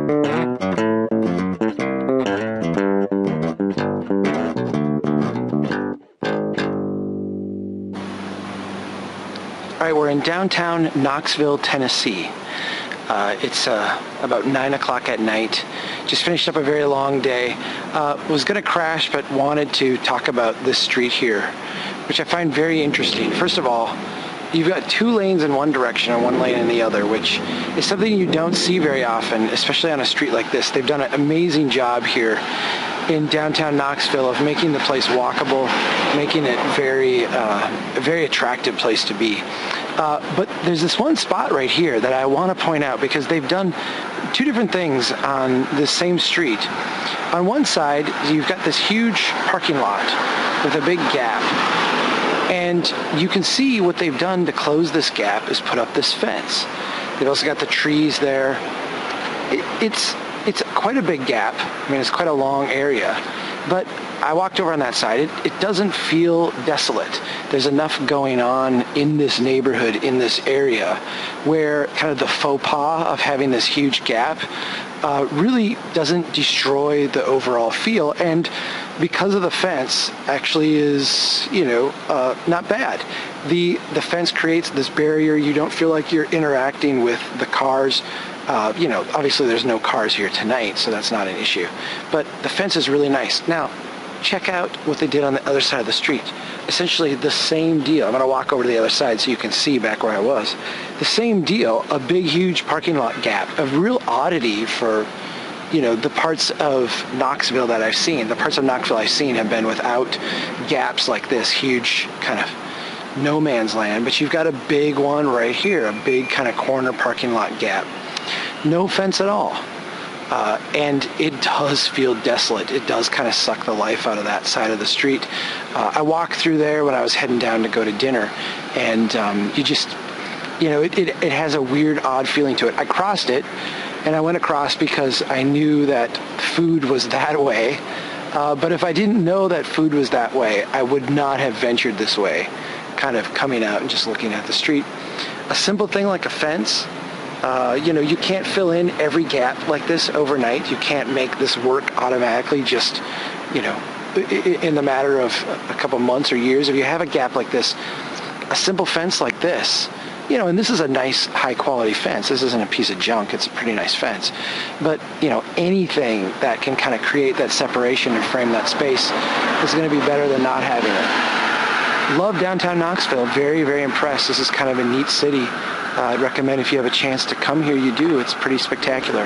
All right, we're in downtown Knoxville, Tennessee. It's about 9 o'clock at night. Just finished up a very long day. Was going to crash, but wanted to talk about this street here, which I find very interesting. First of all, you've got 2 lanes in one direction and 1 lane in the other, which is something you don't see very often, especially on a street like this. They've done an amazing job here in downtown Knoxville of making the place walkable, making it a very attractive place to be. But there's this one spot right here that I want to point out because they've done 2 different things on this same street. On one side, you've got this huge parking lot with a big gap. And you can see what they've done to close this gap is put up this fence. They've also got the trees there. It's quite a big gap. I mean, it's quite a long area. But I walked over on that side. It doesn't feel desolate. There's enough going on in this neighborhood, in this area, where kind of the faux pas of having this huge gap really doesn't destroy the overall feel. And because of the fence, actually is, not bad. The fence creates this barrier. You don't feel like you're interacting with the cars. Obviously there's no cars here tonight, so that's not an issue. But the fence is really nice. Now, check out what they did on the other side of the street. Essentially the same deal. I'm going to walk over to the other side so you can see back where I was. The same deal, a big, huge parking lot gap, a real oddity for, the parts of Knoxville that I've seen. The parts of Knoxville I've seen have been without gaps like this, huge kind of no man's land. But you've got a big one right here, a big kind of corner parking lot gap. No fence at all. And it does feel desolate. It does kind of suck the life out of that side of the street. I walked through there when I was heading down to go to dinner, and it has a weird, odd feeling to it. I crossed it, and I went across because I knew that food was that way. But if I didn't know that food was that way, I would not have ventured this way, kind of coming out and just looking at the street. A simple thing like a fence, you can't fill in every gap like this overnight. You can't make this work automatically just, in the matter of a couple months or years. If you have a gap like this, a simple fence like this, and this is a nice high quality fence. This isn't a piece of junk. It's a pretty nice fence. But, anything that can kind of create that separation and frame that space is going to be better than not having it. Love downtown Knoxville. Very, very impressed. This is kind of a neat city. I'd recommend if you have a chance to come here, you do. It's pretty spectacular.